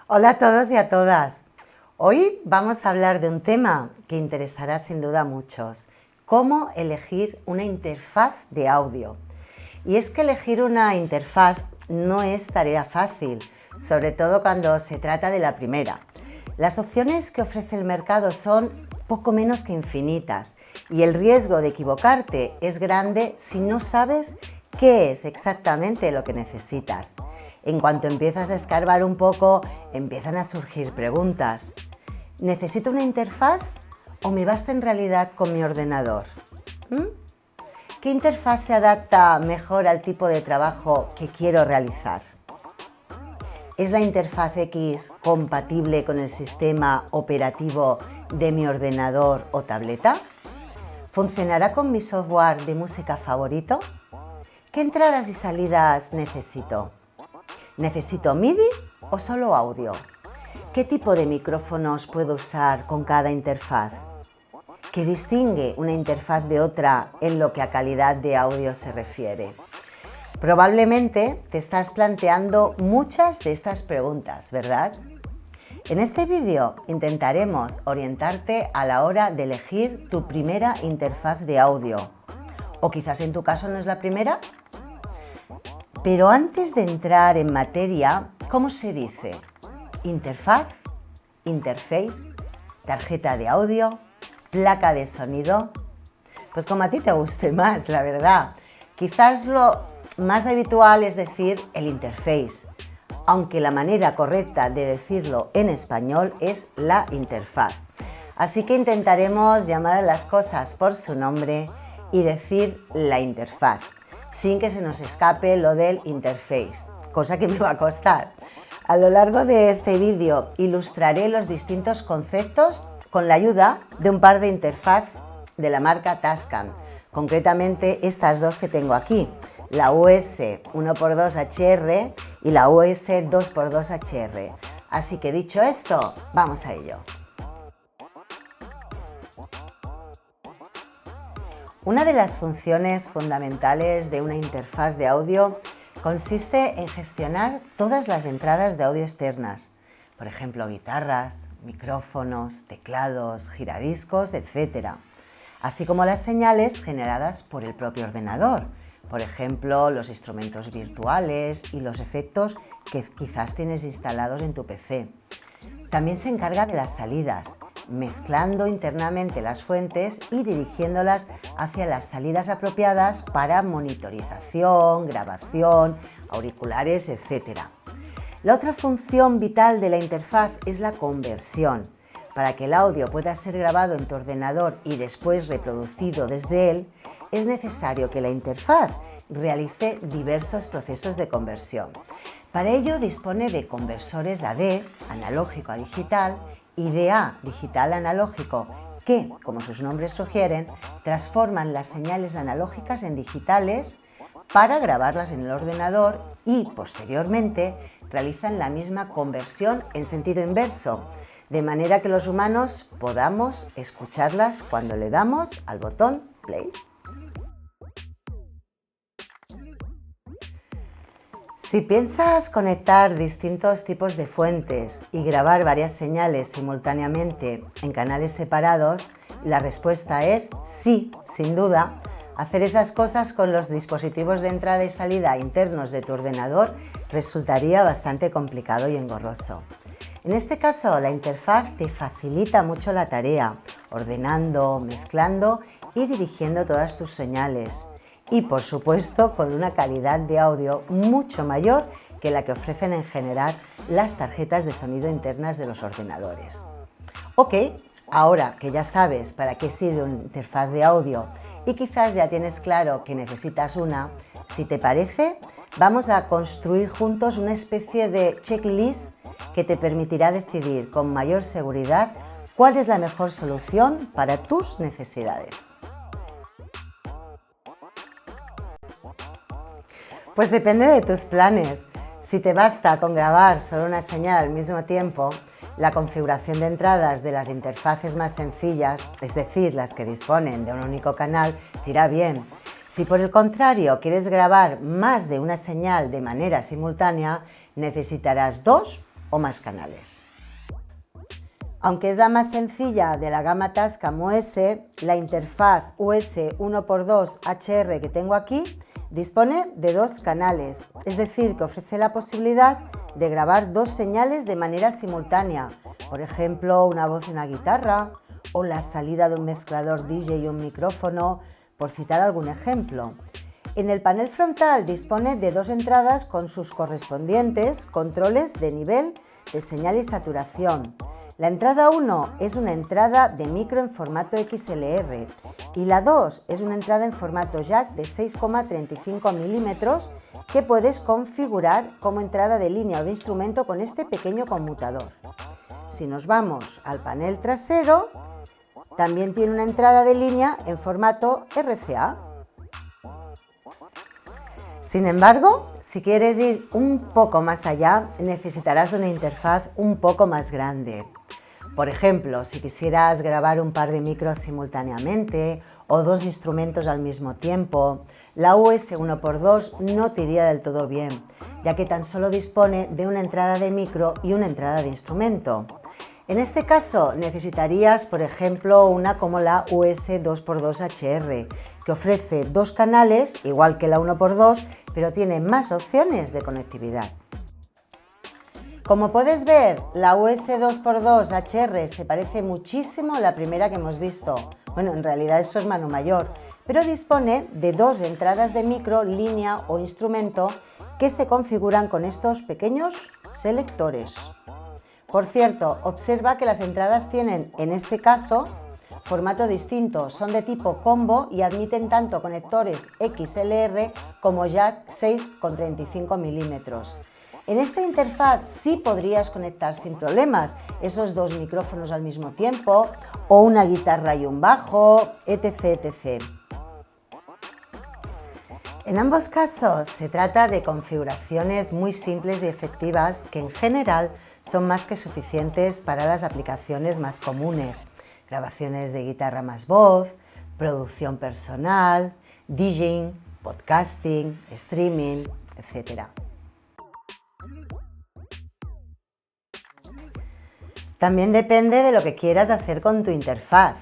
Hola a todos y a todas. Hoy vamos a hablar de un tema que interesará sin duda a muchos: cómo elegir una interfaz de audio. Y es que elegir una interfaz no es tarea fácil, sobre todo cuando se trata de la primera. Las opciones que ofrece el mercado son poco menos que infinitas y el riesgo de equivocarte es grande si no sabes qué es exactamente lo que necesitas. En cuanto empiezas a escarbar un poco, empiezan a surgir preguntas. ¿Necesito una interfaz o me basta en realidad con mi ordenador? ¿Qué interfaz se adapta mejor al tipo de trabajo que quiero realizar? ¿Es la interfaz X compatible con el sistema operativo de mi ordenador o tableta? ¿Funcionará con mi software de música favorito? ¿Qué entradas y salidas necesito? ¿Necesito MIDI o solo audio? ¿Qué tipo de micrófonos puedo usar con cada interfaz? ¿Qué distingue una interfaz de otra en lo que a calidad de audio se refiere? Probablemente te estás planteando muchas de estas preguntas, ¿verdad? En este vídeo intentaremos orientarte a la hora de elegir tu primera interfaz de audio. O quizás en tu caso no es la primera. Pero antes de entrar en materia, ¿cómo se dice? ¿Interfaz? ¿Interface? ¿Tarjeta de audio? ¿Placa de sonido? Pues como a ti te guste más, la verdad. Quizás lo más habitual es decir el interface, aunque la manera correcta de decirlo en español es la interfaz. Así que intentaremos llamar a las cosas por su nombre y decir la interfaz, sin que se nos escape lo del interface, cosa que me va a costar. A lo largo de este vídeo ilustraré los distintos conceptos con la ayuda de un par de interfaz de la marca Tascam, concretamente estas dos que tengo aquí, la US 1x2HR y la US 2x2HR. Así que dicho esto, vamos a ello. Una de las funciones fundamentales de una interfaz de audio consiste en gestionar todas las entradas de audio externas, por ejemplo, guitarras, micrófonos, teclados, giradiscos, etc., así como las señales generadas por el propio ordenador, por ejemplo, los instrumentos virtuales y los efectos que quizás tienes instalados en tu PC. También se encarga de las salidas, mezclando internamente las fuentes y dirigiéndolas hacia las salidas apropiadas para monitorización, grabación, auriculares, etc. La otra función vital de la interfaz es la conversión. Para que el audio pueda ser grabado en tu ordenador y después reproducido desde él, es necesario que la interfaz realice diversos procesos de conversión. Para ello dispone de conversores AD, analógico a digital, y DA, digital a analógico, que, como sus nombres sugieren, transforman las señales analógicas en digitales para grabarlas en el ordenador y, posteriormente, realizan la misma conversión en sentido inverso, de manera que los humanos podamos escucharlas cuando le damos al botón play. Si piensas conectar distintos tipos de fuentes y grabar varias señales simultáneamente en canales separados, la respuesta es sí, sin duda. Hacer esas cosas con los dispositivos de entrada y salida internos de tu ordenador resultaría bastante complicado y engorroso. En este caso, la interfaz te facilita mucho la tarea, ordenando, mezclando y dirigiendo todas tus señales. Y, por supuesto, con una calidad de audio mucho mayor que la que ofrecen en general las tarjetas de sonido internas de los ordenadores. Ok, ahora que ya sabes para qué sirve una interfaz de audio y quizás ya tienes claro que necesitas una, si te parece, vamos a construir juntos una especie de checklist que te permitirá decidir con mayor seguridad cuál es la mejor solución para tus necesidades. Pues depende de tus planes. Si te basta con grabar solo una señal al mismo tiempo, la configuración de entradas de las interfaces más sencillas, es decir, las que disponen de un único canal, te irá bien. Si por el contrario quieres grabar más de una señal de manera simultánea, necesitarás 2 o más canales. Aunque es la más sencilla de la gama Tascam US, la interfaz US 1x2 HR que tengo aquí dispone de 2 canales, es decir, que ofrece la posibilidad de grabar 2 señales de manera simultánea, por ejemplo, una voz y una guitarra, o la salida de un mezclador DJ y un micrófono, por citar algún ejemplo. En el panel frontal dispone de 2 entradas con sus correspondientes controles de nivel, de señal y saturación. La entrada 1 es una entrada de micro en formato XLR y la 2 es una entrada en formato jack de 6,35 milímetros que puedes configurar como entrada de línea o de instrumento con este pequeño conmutador. Si nos vamos al panel trasero, también tiene una entrada de línea en formato RCA. Sin embargo, si quieres ir un poco más allá, necesitarás una interfaz un poco más grande. Por ejemplo, si quisieras grabar un par de micros simultáneamente o 2 instrumentos al mismo tiempo, la US 1x2 no te iría del todo bien, ya que tan solo dispone de una entrada de micro y una entrada de instrumento. En este caso necesitarías, por ejemplo, una como la US 2x2 HR, que ofrece 2 canales, igual que la 1x2, pero tiene más opciones de conectividad. Como puedes ver, la US 2x2 HR se parece muchísimo a la primera que hemos visto. Bueno, en realidad es su hermano mayor, pero dispone de 2 entradas de micro, línea o instrumento que se configuran con estos pequeños selectores. Por cierto, observa que las entradas tienen, en este caso, formato distinto, son de tipo combo y admiten tanto conectores XLR como jack 6,35 milímetros. En esta interfaz sí podrías conectar sin problemas esos 2 micrófonos al mismo tiempo, o una guitarra y un bajo, etc, etc. En ambos casos se trata de configuraciones muy simples y efectivas que en general son más que suficientes para las aplicaciones más comunes: grabaciones de guitarra más voz, producción personal, DJing, podcasting, streaming, etc. También depende de lo que quieras hacer con tu interfaz.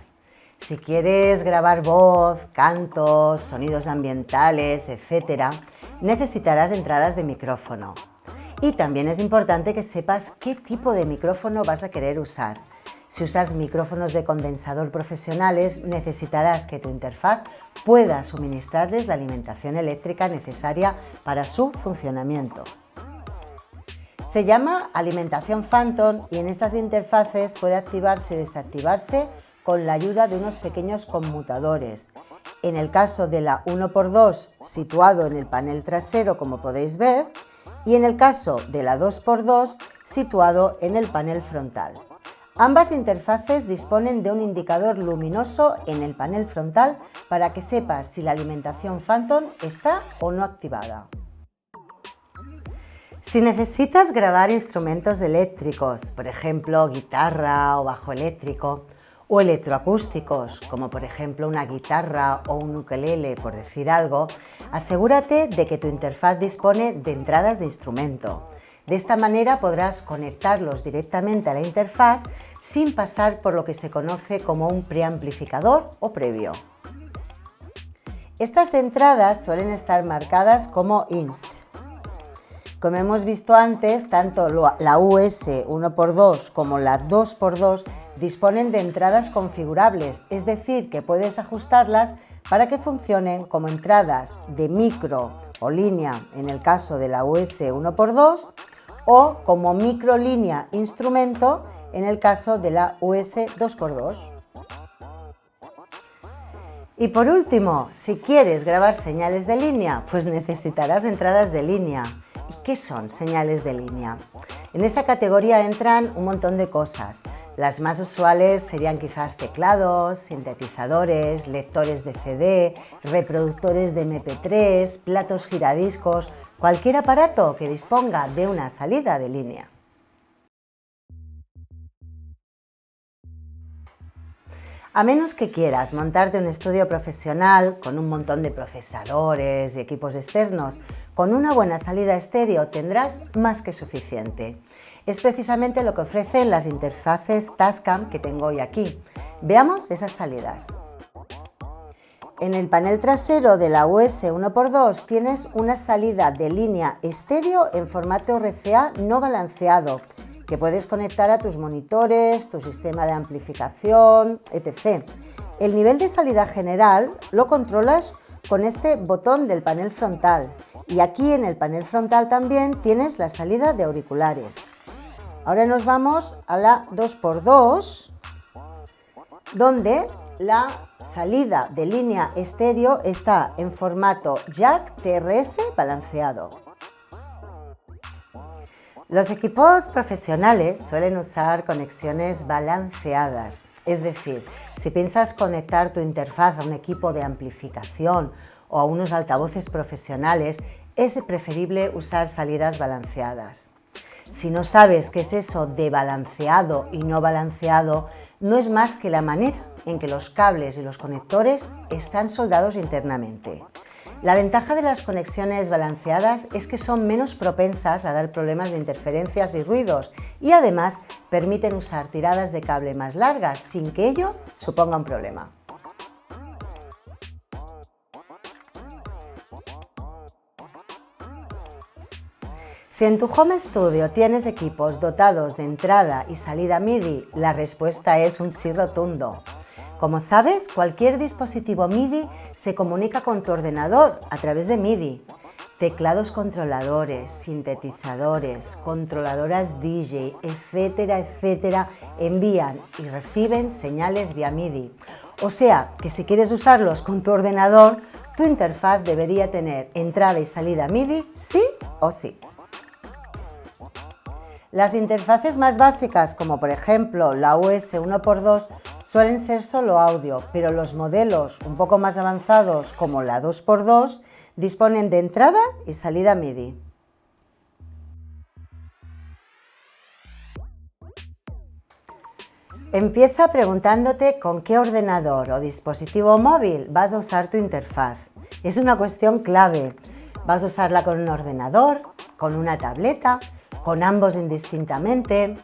Si quieres grabar voz, cantos, sonidos ambientales, etc., necesitarás entradas de micrófono. Y también es importante que sepas qué tipo de micrófono vas a querer usar. Si usas micrófonos de condensador profesionales, necesitarás que tu interfaz pueda suministrarles la alimentación eléctrica necesaria para su funcionamiento. Se llama alimentación Phantom y en estas interfaces puede activarse y desactivarse con la ayuda de unos pequeños conmutadores. En el caso de la 1x2, situado en el panel trasero, como podéis ver, y en el caso de la 2x2, situado en el panel frontal. Ambas interfaces disponen de un indicador luminoso en el panel frontal para que sepas si la alimentación Phantom está o no activada. Si necesitas grabar instrumentos eléctricos, por ejemplo guitarra o bajo eléctrico, o electroacústicos, como por ejemplo una guitarra o un ukelele, por decir algo, asegúrate de que tu interfaz dispone de entradas de instrumento. De esta manera podrás conectarlos directamente a la interfaz sin pasar por lo que se conoce como un preamplificador o previo. Estas entradas suelen estar marcadas como INST. Como hemos visto antes, tanto la US 1x2 como la 2x2 disponen de entradas configurables, es decir, que puedes ajustarlas para que funcionen como entradas de micro o línea en el caso de la US 1x2 o como micro línea instrumento en el caso de la US 2x2. Y por último, si quieres grabar señales de línea, pues necesitarás entradas de línea. ¿Y qué son señales de línea? En esa categoría entran un montón de cosas. Las más usuales serían quizás teclados, sintetizadores, lectores de CD, reproductores de MP3, platos giradiscos, cualquier aparato que disponga de una salida de línea. A menos que quieras montarte un estudio profesional con un montón de procesadores y equipos externos, con una buena salida estéreo tendrás más que suficiente. Es precisamente lo que ofrecen las interfaces Tascam que tengo hoy aquí. Veamos esas salidas. En el panel trasero de la US 1x2 tienes una salida de línea estéreo en formato RCA no balanceado, que puedes conectar a tus monitores, tu sistema de amplificación, etc. El nivel de salida general lo controlas con este botón del panel frontal, y aquí en el panel frontal también tienes la salida de auriculares. Ahora nos vamos a la 2x2, donde la salida de línea estéreo está en formato jack TRS balanceado. Los equipos profesionales suelen usar conexiones balanceadas, es decir, si piensas conectar tu interfaz a un equipo de amplificación o a unos altavoces profesionales, es preferible usar salidas balanceadas. Si no sabes qué es eso de balanceado y no balanceado, no es más que la manera en que los cables y los conectores están soldados internamente. La ventaja de las conexiones balanceadas es que son menos propensas a dar problemas de interferencias y ruidos, y además permiten usar tiradas de cable más largas sin que ello suponga un problema. Si en tu home studio tienes equipos dotados de entrada y salida MIDI, la respuesta es un sí rotundo. Como sabes, cualquier dispositivo MIDI se comunica con tu ordenador a través de MIDI. Teclados controladores, sintetizadores, controladoras DJ, etcétera, etcétera, envían y reciben señales vía MIDI. O sea, que si quieres usarlos con tu ordenador, tu interfaz debería tener entrada y salida MIDI sí o sí. Las interfaces más básicas, como por ejemplo la US 1x2, suelen ser solo audio, pero los modelos un poco más avanzados, como la 2x2, disponen de entrada y salida MIDI. Empieza preguntándote con qué ordenador o dispositivo móvil vas a usar tu interfaz. Es una cuestión clave. ¿Vas a usarla con un ordenador, con una tableta, con ambos indistintamente?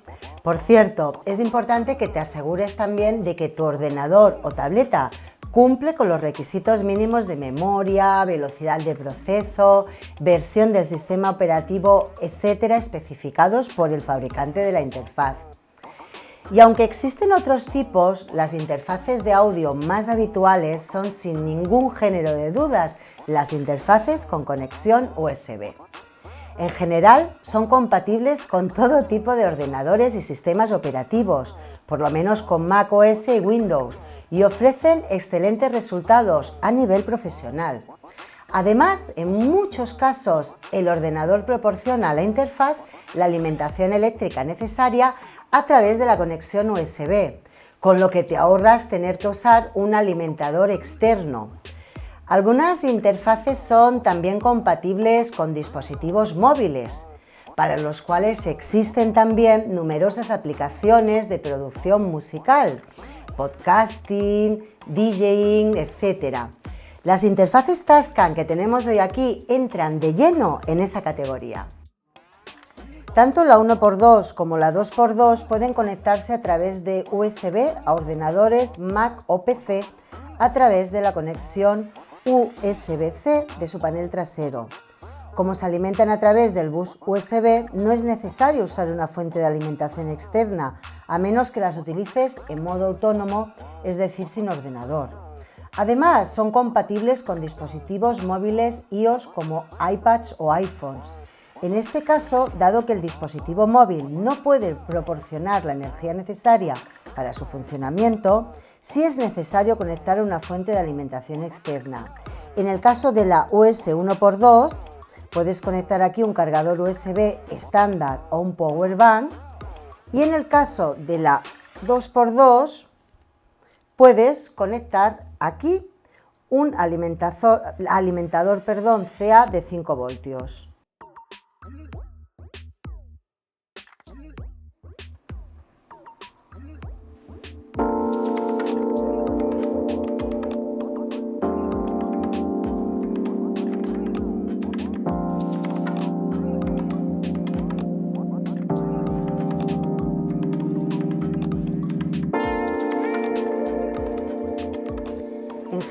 Por cierto, es importante que te asegures también de que tu ordenador o tableta cumple con los requisitos mínimos de memoria, velocidad de proceso, versión del sistema operativo, etcétera, especificados por el fabricante de la interfaz. Y aunque existen otros tipos, las interfaces de audio más habituales son sin ningún género de dudas las interfaces con conexión USB. En general, son compatibles con todo tipo de ordenadores y sistemas operativos, por lo menos con Mac OS y Windows, y ofrecen excelentes resultados a nivel profesional. Además, en muchos casos, el ordenador proporciona a la interfaz la alimentación eléctrica necesaria a través de la conexión USB, con lo que te ahorras tener que usar un alimentador externo. Algunas interfaces son también compatibles con dispositivos móviles, para los cuales existen también numerosas aplicaciones de producción musical, podcasting, DJing, etc. Las interfaces Tascam que tenemos hoy aquí entran de lleno en esa categoría. Tanto la 1x2 como la 2x2 pueden conectarse a través de USB a ordenadores Mac o PC a través de la conexión USB-C de su panel trasero. Como se alimentan a través del bus USB, no es necesario usar una fuente de alimentación externa, a menos que las utilices en modo autónomo, es decir, sin ordenador. Además, son compatibles con dispositivos móviles iOS como iPads o iPhones. En este caso, dado que el dispositivo móvil no puede proporcionar la energía necesaria para su funcionamiento, sí es necesario conectar una fuente de alimentación externa. En el caso de la US 1x2, puedes conectar aquí un cargador USB estándar o un power bank, y en el caso de la 2x2, puedes conectar aquí un alimentador CA de 5 voltios.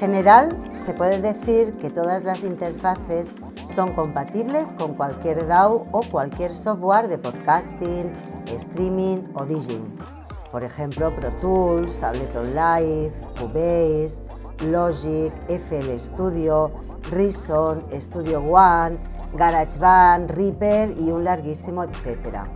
general, se puede decir que todas las interfaces son compatibles con cualquier DAW o cualquier software de podcasting, streaming o DJing. Por ejemplo, Pro Tools, Ableton Live, Cubase, Logic, FL Studio, Reason, Studio One, GarageBand, Reaper y un larguísimo etcétera.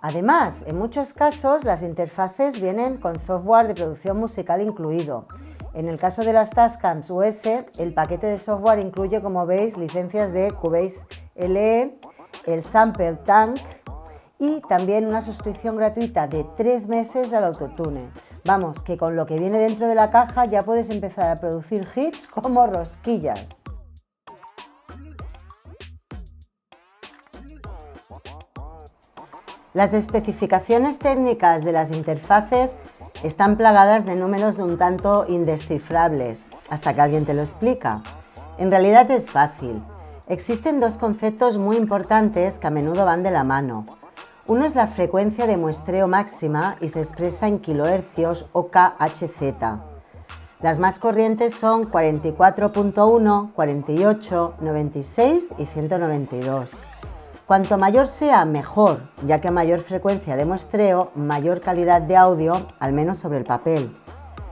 Además, en muchos casos las interfaces vienen con software de producción musical incluido. En el caso de las Tascam US, el paquete de software incluye, como veis, licencias de Cubase LE, el Sample Tank y también una suscripción gratuita de 3 meses al Autotune. Vamos, que con lo que viene dentro de la caja ya puedes empezar a producir hits como rosquillas. Las especificaciones técnicas de las interfaces están plagadas de números de un tanto indescifrables, hasta que alguien te lo explica. En realidad es fácil. Existen dos conceptos muy importantes que a menudo van de la mano. Uno es la frecuencia de muestreo máxima y se expresa en kilohercios o kHz. Las más corrientes son 44.1, 48, 96 y 192. Cuanto mayor sea, mejor, ya que a mayor frecuencia de muestreo, mayor calidad de audio, al menos sobre el papel.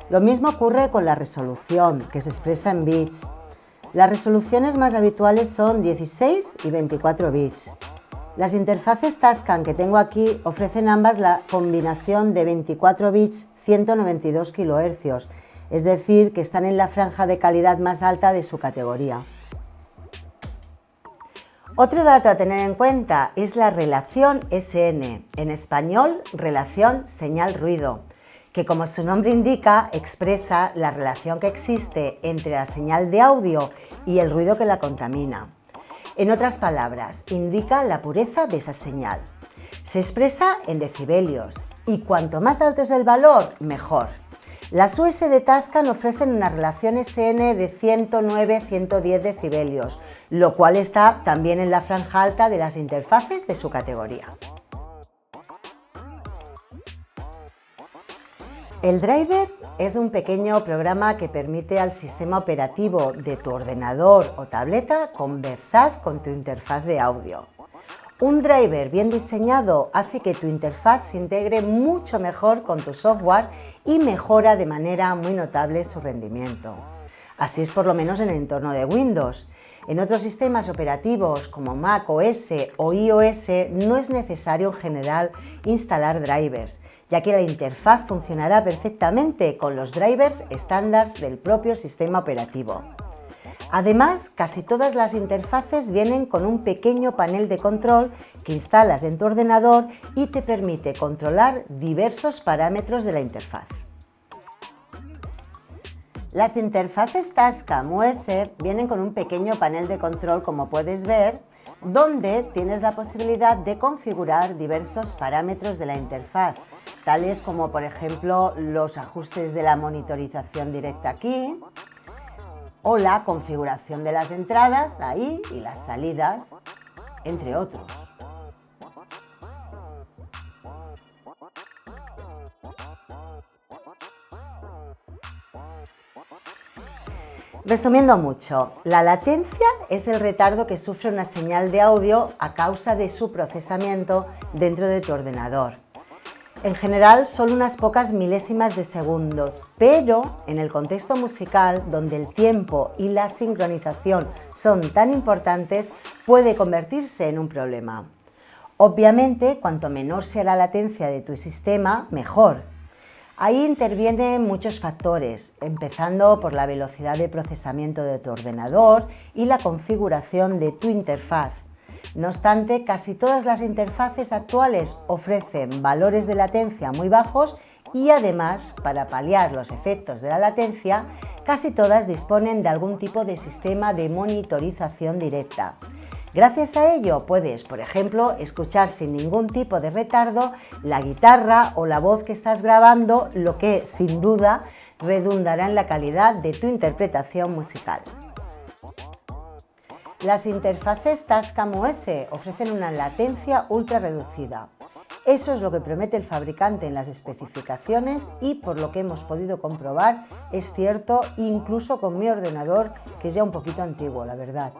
Lo mismo ocurre con la resolución, que se expresa en bits. Las resoluciones más habituales son 16 y 24 bits. Las interfaces Tascam que tengo aquí ofrecen ambas la combinación de 24 bits 192 kHz, es decir, que están en la franja de calidad más alta de su categoría. Otro dato a tener en cuenta es la relación SN, en español, relación señal-ruido, que como su nombre indica, expresa la relación que existe entre la señal de audio y el ruido que la contamina. En otras palabras, indica la pureza de esa señal. Se expresa en decibelios y cuanto más alto es el valor, mejor. Las US de Tascam ofrecen una relación SN de 109-110 decibelios, lo cual está también en la franja alta de las interfaces de su categoría. El driver es un pequeño programa que permite al sistema operativo de tu ordenador o tableta conversar con tu interfaz de audio. Un driver bien diseñado hace que tu interfaz se integre mucho mejor con tu software y mejora de manera muy notable su rendimiento. Así es por lo menos en el entorno de Windows. En otros sistemas operativos como Mac OS o iOS no es necesario en general instalar drivers, ya que la interfaz funcionará perfectamente con los drivers estándar del propio sistema operativo. Además, casi todas las interfaces vienen con un pequeño panel de control que instalas en tu ordenador y te permite controlar diversos parámetros de la interfaz. Las interfaces Tascam US vienen con un pequeño panel de control, como puedes ver, donde tienes la posibilidad de configurar diversos parámetros de la interfaz, tales como por ejemplo los ajustes de la monitorización directa aquí, o la configuración de las entradas ahí y las salidas, entre otros. Resumiendo mucho, la latencia es el retardo que sufre una señal de audio a causa de su procesamiento dentro de tu ordenador. En general son unas pocas milésimas de segundos, pero en el contexto musical, donde el tiempo y la sincronización son tan importantes, puede convertirse en un problema. Obviamente, cuanto menor sea la latencia de tu sistema, mejor. Ahí intervienen muchos factores, empezando por la velocidad de procesamiento de tu ordenador y la configuración de tu interfaz. No obstante, casi todas las interfaces actuales ofrecen valores de latencia muy bajos y además, para paliar los efectos de la latencia, casi todas disponen de algún tipo de sistema de monitorización directa. Gracias a ello puedes, por ejemplo, escuchar sin ningún tipo de retardo la guitarra o la voz que estás grabando, lo que, sin duda, redundará en la calidad de tu interpretación musical. Las interfaces Tascam OS ofrecen una latencia ultra reducida. Eso es lo que promete el fabricante en las especificaciones y por lo que hemos podido comprobar es cierto incluso con mi ordenador, que es ya un poquito antiguo, la verdad.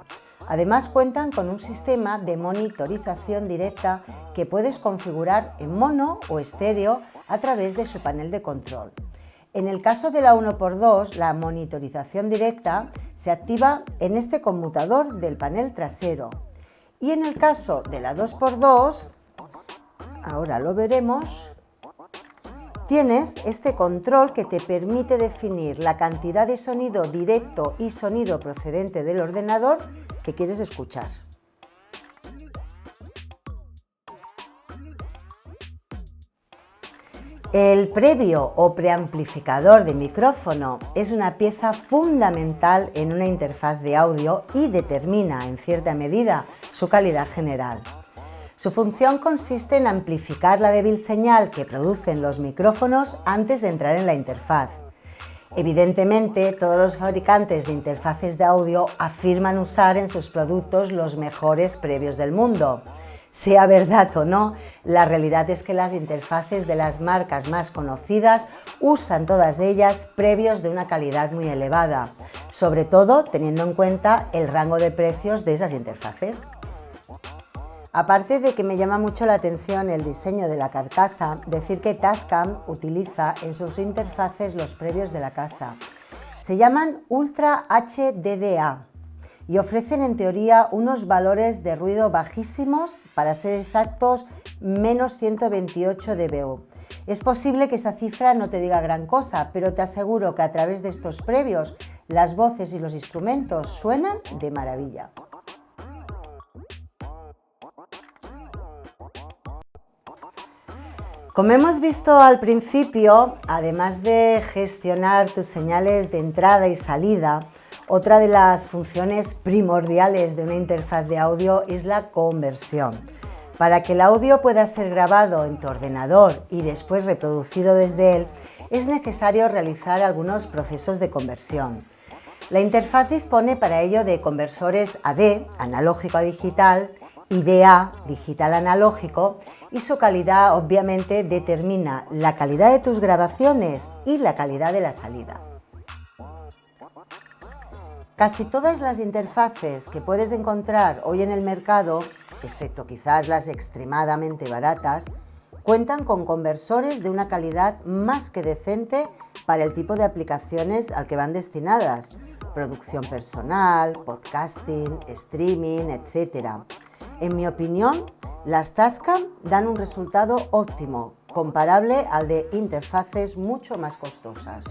Además cuentan con un sistema de monitorización directa que puedes configurar en mono o estéreo a través de su panel de control. En el caso de la 1x2, la monitorización directa se activa en este conmutador del panel trasero. Y en el caso de la 2x2, ahora lo veremos, tienes este control que te permite definir la cantidad de sonido directo y sonido procedente del ordenador que quieres escuchar. El previo o preamplificador de micrófono es una pieza fundamental en una interfaz de audio y determina, en cierta medida, su calidad general. Su función consiste en amplificar la débil señal que producen los micrófonos antes de entrar en la interfaz. Evidentemente, todos los fabricantes de interfaces de audio afirman usar en sus productos los mejores previos del mundo. Sea verdad o no, la realidad es que las interfaces de las marcas más conocidas usan todas ellas previos de una calidad muy elevada, sobre todo teniendo en cuenta el rango de precios de esas interfaces. Aparte de que me llama mucho la atención el diseño de la carcasa, decir que Tascam utiliza en sus interfaces los previos de la casa. Se llaman Ultra HDDA y ofrecen en teoría unos valores de ruido bajísimos, para ser exactos, menos 128 dBu. Es posible que esa cifra no te diga gran cosa, pero te aseguro que a través de estos previos las voces y los instrumentos suenan de maravilla. Como hemos visto al principio, además de gestionar tus señales de entrada y salida, otra de las funciones primordiales de una interfaz de audio es la conversión. Para que el audio pueda ser grabado en tu ordenador y después reproducido desde él, es necesario realizar algunos procesos de conversión. La interfaz dispone para ello de conversores AD, analógico a digital, y DA, digital analógico, y su calidad obviamente determina la calidad de tus grabaciones y la calidad de la salida. Casi todas las interfaces que puedes encontrar hoy en el mercado, excepto quizás las extremadamente baratas, cuentan con conversores de una calidad más que decente para el tipo de aplicaciones al que van destinadas: producción personal, podcasting, streaming, etc. En mi opinión, las Tascam dan un resultado óptimo, comparable al de interfaces mucho más costosas.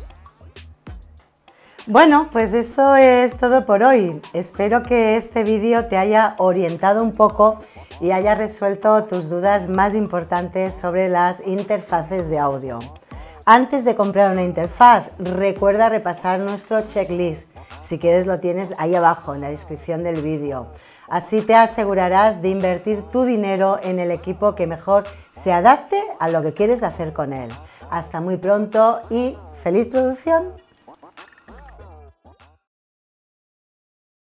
Bueno, pues esto es todo por hoy. Espero que este vídeo te haya orientado un poco y haya resuelto tus dudas más importantes sobre las interfaces de audio. Antes de comprar una interfaz, recuerda repasar nuestro checklist. Si quieres lo tienes ahí abajo en la descripción del vídeo. Así te asegurarás de invertir tu dinero en el equipo que mejor se adapte a lo que quieres hacer con él. Hasta muy pronto y ¡feliz producción!